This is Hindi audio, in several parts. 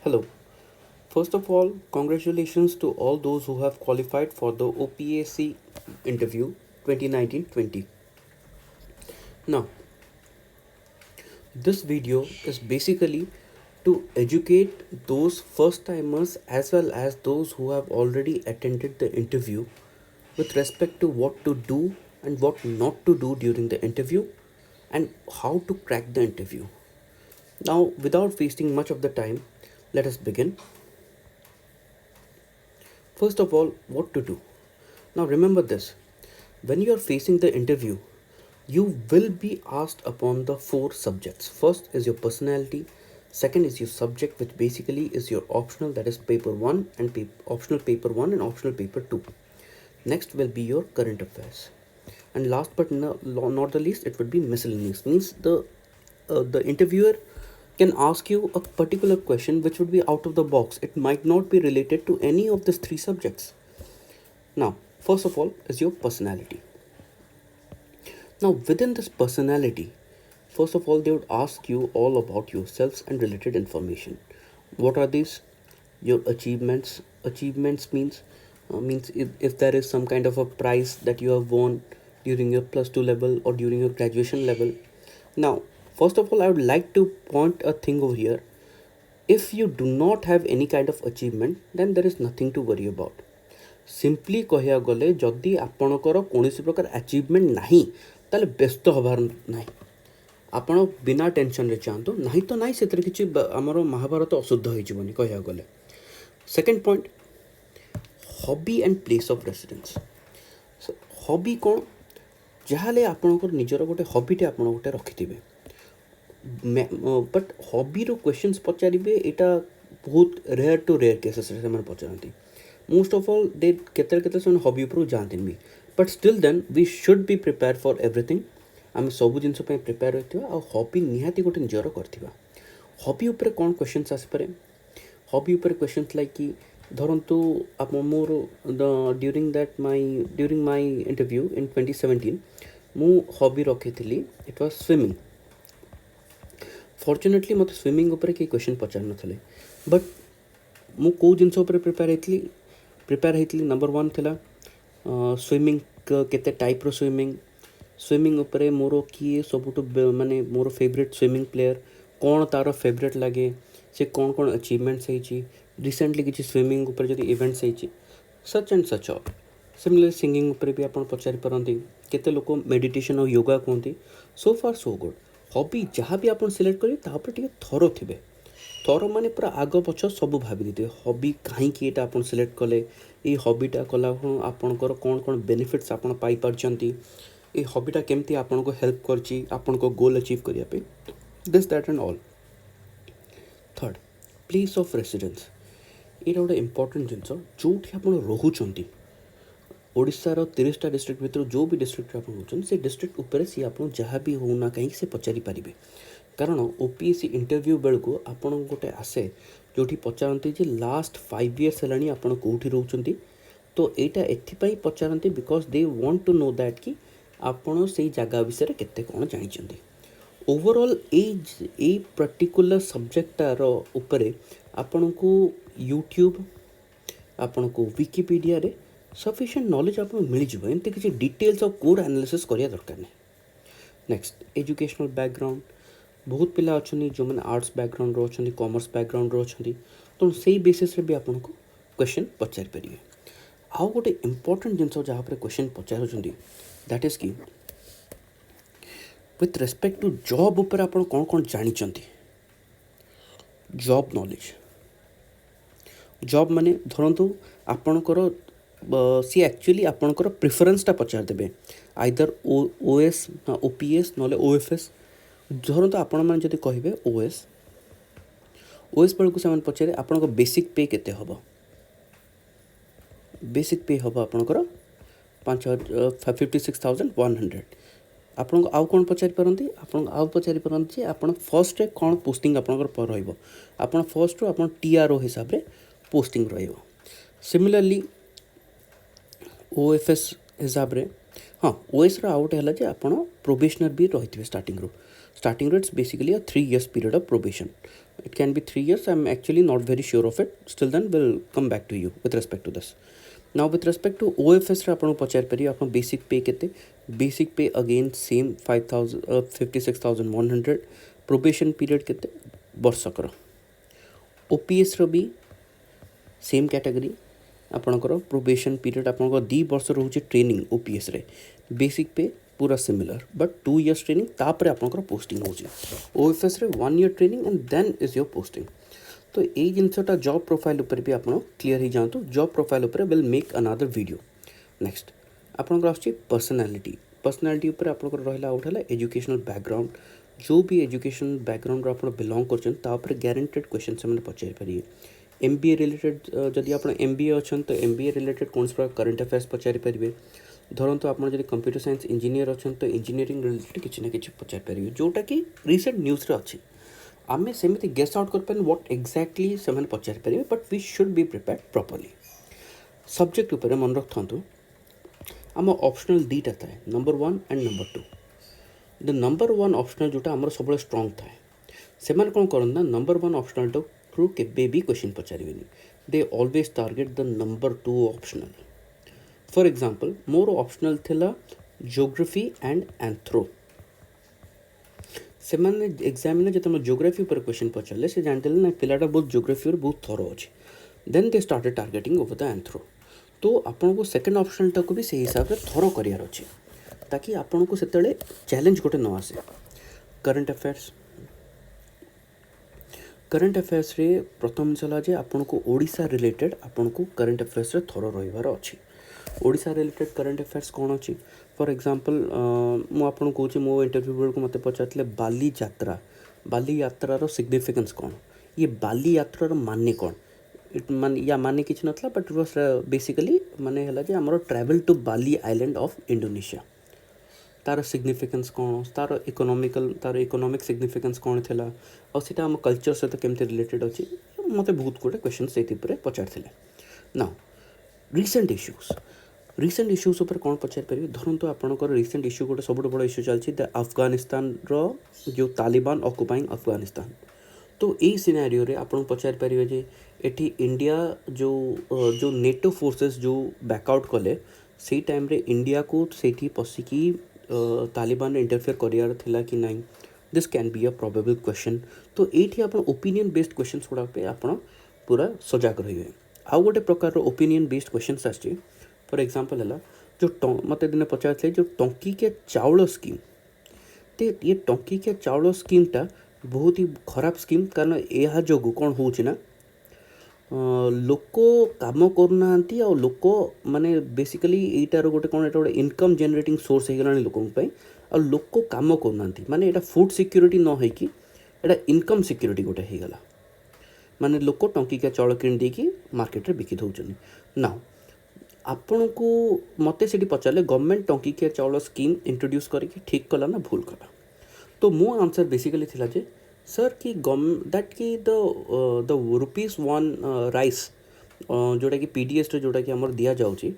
Hello. First of all, congratulations to all those who have qualified for the OPAC interview 2019-20. Now, this video is basically to educate those first timers as well as those who have already attended the interview with respect to what to do and what not to do during the interview and how to crack the interview. Now, without wasting much of the time, let us begin. First of all, what to do. Now, remember this, when you are facing the interview, you will be asked upon the four subjects. First is your personality, second is your subject, which basically is your optional, that is paper 1 and optional paper 1 and optional paper 2. Next will be your current affairs, and last but not the least, it would be miscellaneous. Means the interviewer can ask you a particular question which would be out of the box. It might not be related to any of these three subjects. Now, first of all is your personality. Now, within this personality, first of all, they would ask you all about yourselves and related information. What are these? Your achievements. Achievements means if there is some kind of a prize that you have won during your plus 2 level or during your graduation level. Now, first of all, I would like to point a thing over here. If you do not have any kind of achievement, then there is nothing to worry about. Simply कह गले जदि आपणकर कौन प्रकार अचिवमेंट नहीं ताले व्यस्त हबार ना आपण बिना टेंशन रे चाहतु नहीं तो ना से किसी आमर महाभारत अशुद्ध होनी कह गले. Second point, hobby and place of residence. Hobby कौन जहाँ आपणकर निजर गोटे हॉबीटे आप गोटे रखिथे, बट हॉबी रो क्वेश्चंस पचारे यहाँ बहुत रेयर टू रेयर केसेस पचारती. मोस्ट ऑफ ऑल दे केते से हॉबी उपरू जाती भी, but still then we should be prepare for everything. आम सब जिन प्रिपेयर होता हॉबी निहाती गोटे निजर करवा. हॉबी उपर कौन क्वेश्चंस आसपे? हॉबी उपर क्वेश्चंस लाइक कि धरतु आप मोर ड्यूरिंग माय इंटरव्यू इन 2017 मु हॉबी रखी थी, इट वाज स्विमिंग. फॉर्चुनेटली मत स्विमिंग उपर कई क्वेश्चन पचार नथिले, बट मु कौ जिनस प्रिपेयर होती. नंबर 1 थिला स्विमिंग केते टाइप रो स्विमिंग उपरे मोर किए सबुठ माने मोर फेवरेट स्विमिंग प्लेयर कौन तार फेवरेट लगे, से कौन कौन अचीवमेंट्स होती, रिसेंटली किसी स्विमिंग उपर जदि इवेंट्स होती, such and such all. Similar singing उपर भी आप पचारि पारती, केते लोक मेडिटेशन और योगा कहते. सो फार सो गुड. हॉबी जहाँ भी आप सिलेक्ट करेंगे टे थर थे, थर माने पूरा आग पछ सब भाभी दे. हॉबी कहीं आप सिलेक्ट कले, ये हॉबीटा कला आपणकर कौन कौन बेनिफिट्स आप पाई पारछंती, ये हॉबीटा केमती आपन को हेल्प करची आपन को गोल अचीव करिया पे, this that and all. Third, place of residence. ये गोटे इंपोर्टेंट जिनस जो आप रोचंती. ओडिशार 30टा डिस्ट्रिक्ट भितर जो भी डिस्ट्रिक्ट आप रोचन से डिस्ट्रिक्ट उपर सी आप जहाँ भी होना कहीं से पचारि पारे. कारण ओपीएससी इंटरव्यू बेलू आपन गोटे आसे जो पचारती जे लास्ट 5 years है आपन कौटी रोचंती. तो यहाँ एपाई पचारती because they want to know that कि आपन से जगह विषय केते कौन जानते. ओवरऑल ए पर्टिकुलर सब्जेक्टार उपरे आपन को यूट्यूब आपन को विकिपीडिया रे सफिशिएंट नॉलेज आप मिल जाए. एमती किसी डिटेल्स और कोड एनालिसिस करिया दरकार नहीं. Next, educational background. बहुत पिला अच्छा जो मैंने आर्ट्स बैकग्राउंड अच्छा, कॉमर्स बैकग्राउंड अच्छा, तो से बेसिस भी आपको क्वेश्चन पचारि पारे. आउ गोटे इंपोर्टेंट जिनस जहाँ पर क्वेश्चन पचार दैट इज कि विथ रेस्पेक्ट टू जॉब उपर आप कौन कौन जानते. Job knowledge. जॉब माने धरतु आपणकर सी एक्चुअली आपणकर प्रिफरेन्सटा पचार देबे, आइदर ओएस ना ओपीएस ना ओएफएस. धरतु आपण मैंने जब कहे ओएस बेलू से पचारे आपण बेसिक पे केते हम. बेसिक पे हम आपणकर 56,100. आपन आउ कौन पचारि पारती, आपन आउ पचारि पारती आपन फर्स्ट रे कौन पोस्टिंग आपनकर रहिबो. आपन फर्स्ट रो आपन टीआरओ हिसाब रे पोस्टिंग रहिबो. सिमिलरली ओएफएस हिसाब रे हाँ ओएस रो आउट है आप प्रोबेशनर भी रही थे. स्टार्टिंग रो it's basically 3 years period of probation. It can be 3 years. I'm actually not very sure of it. Still then we'll come back to you with respect to this. Now with respect to OFS रे आपन पचार परियो आपन बेसिक पे केते. बेसिक पे अगेन सेम 56,100. प्रोबेशन पीरियड केते वर्षकर. ओपीएस रो भी सेम कैटेगरी आपनकर प्रोबेशन पीरियड आपनकर 2 वर्ष रहउची ट्रेनिंग ओपीएस रे. बेसिक पे पूरा सिमिलर बट 2 इयर्स ट्रेनिंग तापर आपनकर पोस्टिंग होची. ओएफएस रे 1 year training and then is your posting. तो ये जिनसटा जॉब प्रोफाइल ऊपर भी आप क्लीयर ही जातु. जॉब प्रोफाइल ऊपर will make another video. Next आपनकर आछि पर्सनालिटी. पर्सनालिटी ऊपर आपनकर रहला आउट हला एजुकेशनल बैकग्राउंड. जो भी एजुकेशनल बैकग्राउंड रो आपण बिलोंग करछन ता ऊपर गारंटेड क्वेश्चन से पचारि परिए. एमबीए रिलेटेड जदि आपण एमबीए अछन तो एमबीए रिलेटेड कोन से करंट अफेयर्स पचारि परिबे. धरंतु आपण जदि कंप्यूटर साइंस इंजीनियर अछन तो इंजीनियरिंग रिलेटेड किछि ना किछि पचारि परिबे जोटा कि रिसेंट न्यूज रे अछि. आमे सेमिति गेस आउट कर पान व्हाट एग्जैक्टली से मन पचारि परिबे but we should be prepared properly. Subject ऊपर मन रखथंतु आम ऑप्शनल दीटा थाए number 1 and number 2. The number 1 optional जोटा हमर सबले स्ट्रांग थाए से मन कोन करन ना नंबर 1 ऑप्शनल तो थ्रू केबे भी क्वेश्चन पचारिबेनी. They always target the number 2 optional. For example मोर ऑप्शनल थिला ज्योग्राफी एंड एंथ्रो. से मैंने एग्जामिनर जो ज्योग्राफी पर क्वेश्चन पचारे से जानते ना पिलाटा बहुत ज्योग्राफी और बहुत थरो अच्छे. Then they started targeting over the anthro. तो आपन को सेकंड ऑप्शनल तक भी से हिसाब से थरो करियार अच्छे ताकि आपन को सेतले चैलेंज गोटे न आसे. Current affairs. करंट अफेयर्स रे प्रथम चला जे आपन को ओडिशा रिलेटेड आपन को करंट अफेयर्स रे थरो रहिवार अच्छे. ओडिशा रिलेटेड करंट अफेयर्स कौन अच्छी. फॉर एग्जांपल मु आपन कहूँ मो इंटरव्यू बेल को मत पचारे बाली यात्रा. बाली यात्रार सिग्निफिकेंस कौन. ये बाली यात्रार माने कौन. इट मान या माने किसी नथला बट इट वाज बेसिकली माने हला जे हमर travel to Bali island of Indonesia. तार सिग्निफिकेंस कौन तार इकोनॉमिक सिग्निफिकेंस कौन थिला और सीटा हम कल्चर सहित केमते रिलेटेड अच्छी मत बहुत गुटे क्वेश्चन से पचार. नाउ रिसेंट इश्यूज ऊपर कौन पचार पारे. धरतु आपंकर रिसेंट इश्यू गोटे सब बड़ इश्यू चलती द अफगानिस्तान जो तालिबान ऑक्युपाइंग अफगानिस्तान. तो यही सिनेरियो रे आपन पचार पारे जे एठी इंडिया जो नेटो फोर्सेस जो बैकआउट कले से टाइम रे इंडिया को सेठी पसिकी तालिबान इंटरफेयर करियार थिला कि नहीं. This can be a probable question. तो एठी आपन ओपिनियन बेस्ड क्वेश्चंस गुडा पे आपन पूरा सजग रहिबे. आउ गोटे प्रकार ओपिनियन बेस्ड क्वेश्चंस आछि. फॉर एग्जांपल है जो मत दिन पचारे जो टंकी के चाउल स्कीम. तो ये टंकी के चाउल स्कीमटा बहुत ही खराब स्कीम कारण यह जो कौन हो लोक काम करना आ लोक माने बेसिकली यीटार गोटे कौन गोटे इनकम जनरेटिंग सोर्स हो गला लोक आ लोक काम करना माने एटा फूड सिक्योरिटी न होइकी एटा इनकम सिक्योरिटी गोटे हो गला. माने लोक टंकी के चाउल किन देकी मार्केट रे बिकी दउचनी. नाउ आपण को मते से पचारे गवर्नमेंट टंकीकिया चाउल स्कीम इंट्रोड्यूस करके ठीक कला ना भूल कला. तो मो आंसर बेसिकली थिला जे सर कि दैट कि द ₹1 राइस जोटा कि पीडीएस रे जोटा कि हमर दिया जाउची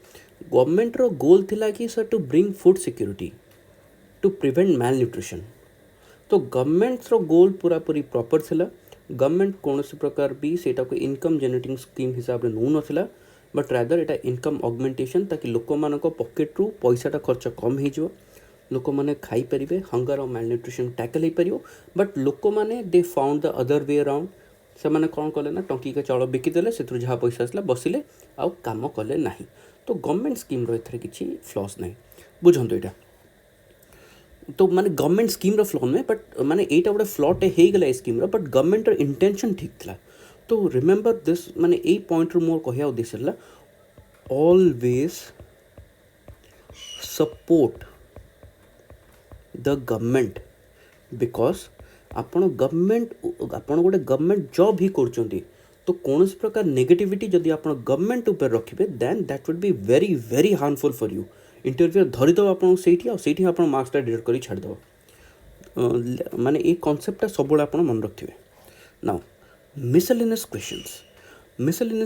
गवर्नमेंट रो गोल थिला कि sir to bring food security to prevent malnutrition. तो गवर्नमेंट रो गोल पूरा पूरी प्रॉपर थिला. गवर्नमेंट कौन प्रकार भी सेटा को इनकम जनरेटिंग स्कीम हिसाब रे नौ नथिला but rather Etah income augmentation ताकि लोक मान पॉकेट रू पैसाटा खर्च कम हो लोक मैंने खाई पारे हंगर और माल न्यूट्रिशन टैकल हो पार. बट लोक मैंने they found the other way around. से मैंने कौन कले ना टंकी का चाउल बिकिदेले से जहाँ पैसा आसला बसिले आउ काम कले ना. तो गवर्नमेंट स्कीम रे किसी फ्लॉस ना बुझंतु एटा. तो माने गवर्नमेंट स्कीम फ्लॉ नुहे बट माने एटा गोटे फ्लॉटे हो गला स्कीम बट गवर्नमेंट इंटेंशन ठीक था. तो रिमेंबर दिस माने ए पॉइंट रू मोर कहया उद्देश्य है always support the government because आपण गोटे गवर्नमेंट जॉब ही कर तो कौन प्रकार नेगेटिविटी जदि आप गवर्नमेंट ऊपर रखिए then that would be very very harmful for you. Interview धरीदेव आप मार्क्सटा डिलीट कर छाड़देव. माने ये कॉन्सेप्टटा सब आप मन रखिए. नाउ मिसलेनियस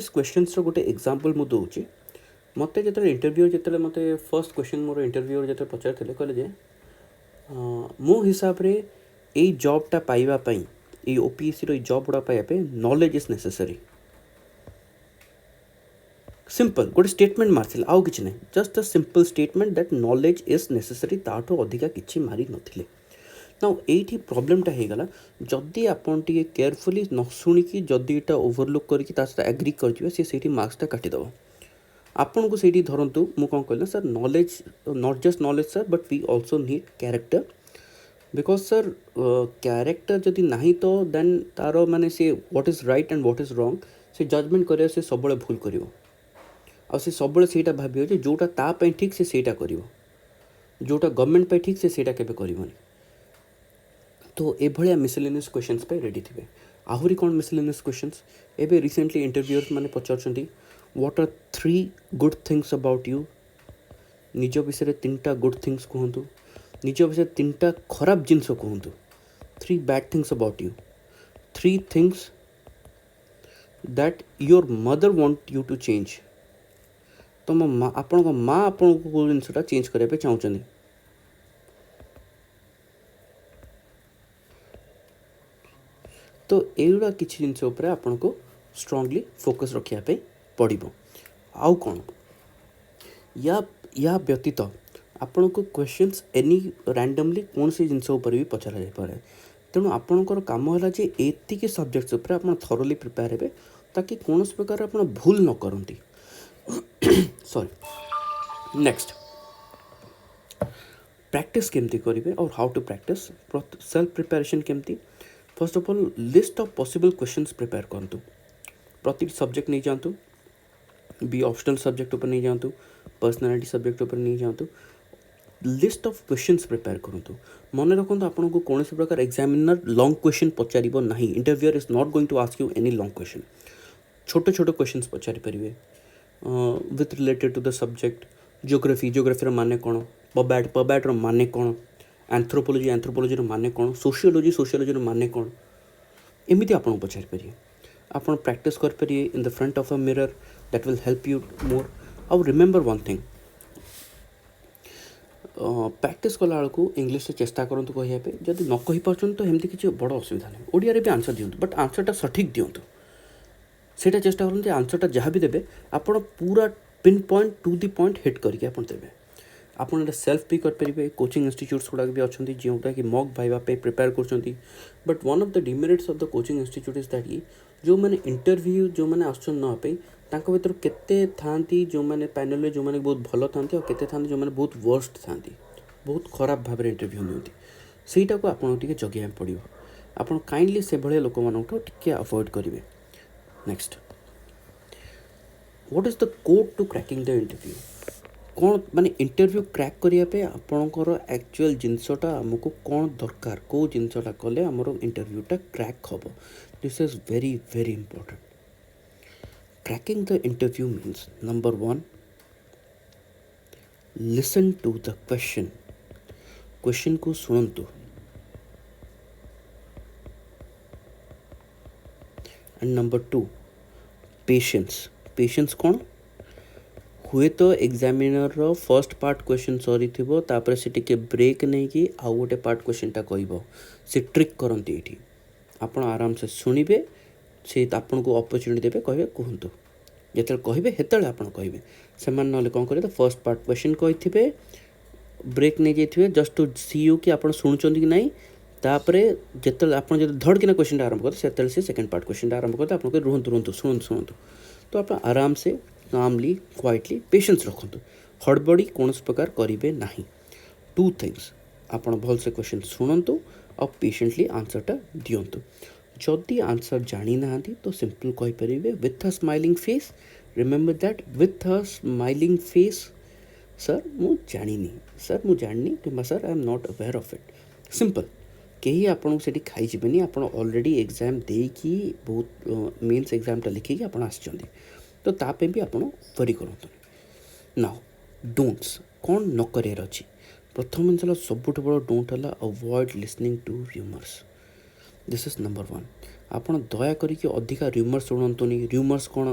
क्वेश्चंस गोटे एग्जांपल मु दूची. मत जो इंटरव्यू जो मत फर्स्ट क्वेश्चन मोर इंटरव्यू जो पचारे कहले जे मो हिसाब रे ए जॉबटा पाइबा पई ये ओपीएससी रो जॉब गुड़ा पाइबा नॉलेज इज नेसेसरी सिंपल गोटे स्टेटमेंट मार्थिले आउ किछि नै just a simple statement that knowledge is necessary ताठो अधिका किछि मारी नथिले नाउ एठी प्रॉब्लमटा हे गला जदी आपण टिके केयरफुली न सुनी कि जदी एटा ओवरलुक करके ता सहित एग्री कर जिवे से सेठी मार्क्सटा काटी दबो आपन को सेठी धरंतु मु कोन कहले sir knowledge not just knowledge sir but we also need character because sir character जदि नहीं तो देन तार माने से what is right and what is wrong से जजमेंट करे से सबले भूल करिवो आ से सबले सेटा भाबियो जे जोटा ता पे ठीक से सेटा करिवो जोटा गवर्नमेंट पे ठीक से सेटा केबे करिवोनी तो ए भलिया मिसलेनियस क्वेश्चंस पे रेडी थिबे आहुरी कोन मिसलेनियस क्वेश्चंस एबे रिसेंटली इंटरव्यूअर्स माने पचारछंती what are 3 good things about you निज विषय रे 3टा गुड थिंग्स कहंतु निज विषय 3टा खराब जिंस कहंतु 3 bad things about you 3 things that your mother want you to change तुम माँ आपण को माँ आपण को जिनसटा चेंज करबे पे चाहउछनी तो एगुड़ा किसी जिनस उपर आपण को स्ट्रांगली फोकस रखिया पे पड़िबो आउ कोन या व्यतीत आपण को क्वेश्चंस एनी रैंडमली कौन सी जिनस उपर भी पचरा जाय पारे तेणु आपणकर काम होला जे एतिके सब्जेक्ट्स उपर आपण थरोली प्रिपेयर हेबे ताकि कौनस प्रकार आपण भूल न करंती सॉरी नेक्स्ट प्रैक्टिस केमती करेंगे और how to practise self preparation केमती first of all list of possible questions prepare करतु प्रति सब्जेक्ट नहीं जातु बी ऑप्शनल सब्जेक्ट ऊपर नहीं जातु पर्सनालिटी सब्जेक्ट ऊपर नहीं जातु लिस्ट ऑफ क्वेश्चंस प्रिपेयर करतु मन रखु आपन को कौन से प्रकार एग्जामिनर लॉन्ग क्वेश्चन पचारिबो नहीं interviewer is not going to ask you any long question छोटे छोटे क्वेश्चंस पचारि परिबे with related to the subject geography माने कौन पबैट माने कौन एंथ्रोपोलोजी माने कौन सोशियोलोजी माने कौन एमती आपन पचारि परिए आपन प्रैक्टिस कर परिए in the front of a mirror that will help you more आउ रिमेंबर वन थिंग प्रैक्टिस कला बेलू इंग्लीश से चेष्टा करंतु कहया पे जदि न कहि पाछन तो एमती किछि बड़ असुविधा नहीं ओडिया रे भी आंसर दियंतु बट आंसरटा सठिक दियंतु सेटा चेष्टा करते आंसरटा जहाँ भी देवे आप पूरा pin point to the point hit करके आप देवे आप सेल्फ भी करेंगे कोचिंग इंस्टीट्यूट्स गुड़ाक भी अच्छा जोटा कि मॉक भाइबा प्रिपेयर कर but one of the demerits of the coaching institute is that कि जो मैंने इंटरव्यू जो मैंने आसपाई भर केते थांती जो मैंने पैनल जो मैंने बहुत भल था केते थांती जो मैंने बहुत वर्स्ट थांती बहुत खराब भाव में इंटरव्यू नियंती सेटा को आपको जगह पड़ो आप काइंडली से भाया लोक मानू टे अवॉइड करेंगे next what is the code to cracking the interview कौन माने इंटरव्यू क्रैक करिया पे आपणकर एक्चुअल जिनसटा आमको कौन दरकार को जिनसटा कले आमर इंटरव्यूटा क्रैक हम this is very very important cracking the interview means number 1 listen to the question को सुनतु एंड नंबर 2 पेशेंस कौन हुए तो एग्जामिनर रो फर्स्ट पार्ट क्वेश्चन सरी थिबो तापर से टिके ब्रेक नहीं कि आउ गोटे पार्ट क्वेश्चनटा कहबो से ट्रिक करंती एठी आपण आराम से सुनिबे से आपन को अपॉर्चुनिटी देबे कहबे कहंतु जेतल कहबे हेतल आपण कहबे समान नले कोन करे तो फर्स्ट पार्ट क्वेश्चन कहिथिबे ब्रेक नहीं जाइथिबे जस्ट टू सी यू कि आपण सुनचोंदी कि नहीं तापरे जेतल आपण जब धड़ किना क्वेश्चन आरंभ करते सेतल से सेकंड पार्ट क्वेश्चन आरंभ करते आपन को रुहंतु सुनंतु तो आप आराम से कामली क्वाइटली पेशेंस रखंतु हड़बड़ी कौन प्रकार करेंगे ना 2 थिंग्स आपड़ भल से क्वेश्चन शुणु और पेशेंटली आंसरटा दिंतु जदि आंसर जानी ना तो सिंपल कहीपर with a smiling face remember that with a smiling face sir मु जानी सर मु जानी कि sir I am not aware of it simple कहीं आपको से खाईजे आप ऑलरेडी एग्जाम देकी बहुत मेन्स एग्जामटा लिखिकी आप तो तापे भी आप वरी करते नाउ डोंट्स कौन न कर प्रथम जिन सब बड़ डोंट है avoid listening to rumours this is number 1 आप दया करके अधिका र्यूमर्स शुणुनी र्यूमर्स कौन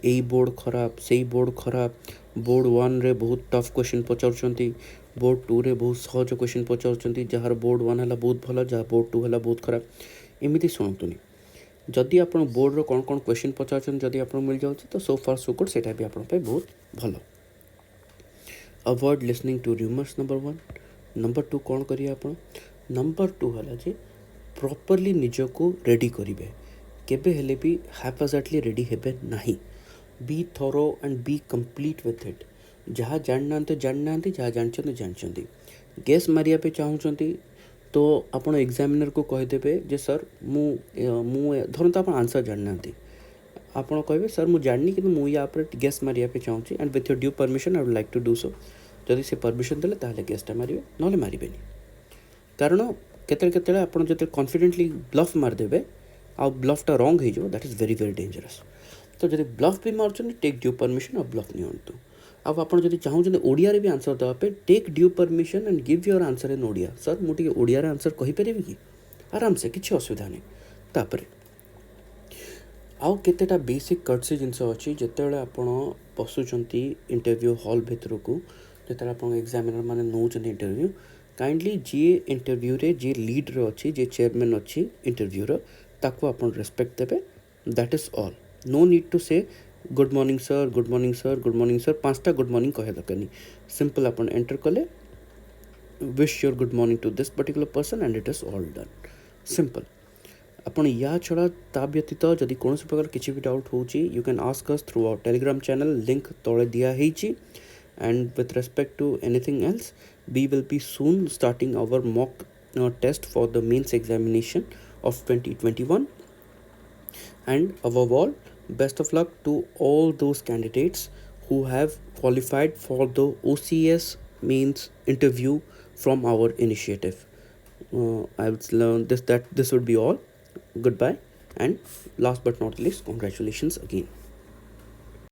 यही बोर्ड खराब से बोर्ड खराब बोर्ड 1 रे बहुत टफ क्वेश्चन पचार बोर्ड 2 रे बहुत सहज क्वेश्चन पचार जार बोर्ड 1 है बहुत भल जहाँ बोर्ड 2 है बहुत खराब एमती शुणुनि जदि आप बोर्ड कौन कौन क्वेश्चन पचार जदि आप मिल जाऊँगी तो सो फार सो गुड से भी आप बहुत भल avoid listening to rumours number 1 number 2 कौन करिए आप नंबर 2 है जे प्रॉपरली निजको रेडी करेंगे केबे हेले भी हाफाजाटली रेडी हेबे नहीं be thorough and be complete with it जहाँ जानना जहाँ जानते गेस मारिया पे चाहूँगी तो आपण एग्जामिनर को कहीदेवे जे सर मु धरत आप आंसर जानना आपड़ कहे सर मुझे जानी कि मुझे या गेस मारिया पे चाहूँगी and with your due permission I would like to do so जदि से परमिशन देले ताहले गेसटा मारे ना मारे कारण केते आप जो कॉन्फिडेंटली ब्लफ मारदेवे आ ब्लफटा रॉन्ग हो that is very very dangerous तो जब ब्लफ भी मार्च टेक ड्यू परमिशन और ब्लफ नहीं आंतु अब आप चाहते ओडिया भी आंसर देवाई take due permission and give your answer in Odia sir मुझे ओडिया आंसर कहीपर कि आराम से किसी असुविधा नहीं तापर आउ केतेटा बेसिक कर्टसी जिनस अच्छी जिते आप पशुंट इंटरव्यू हॉल भितर को जो आप एग्जामिनर मैंने नौ इंटरव्यू काइंडली जी इंटरव्यू रे जी लीड अच्छी जी चेयरमैन अच्छी इंटरव्यू ताको आप रेस्पेक्ट देवे that is all no need to say good morning sir good morning sir good morning sir 5टा गुड मॉर्निंग कहे दरकार नहीं सिंपल आप एंटर कले wish your good morning to this particular person and it is all done simple अपन या छड़ा ता व्यतीत जदि कौन प्रकार किसी भी डाउट हो you can ask us through our Telegram channel link तले दिया है and with respect to anything else we will be soon starting our mock test for the mains examination of 2021 and above all best of luck to all those candidates who have qualified for the OCS means interview from our initiative. I would learn this would be all. Goodbye and last but not least congratulations again.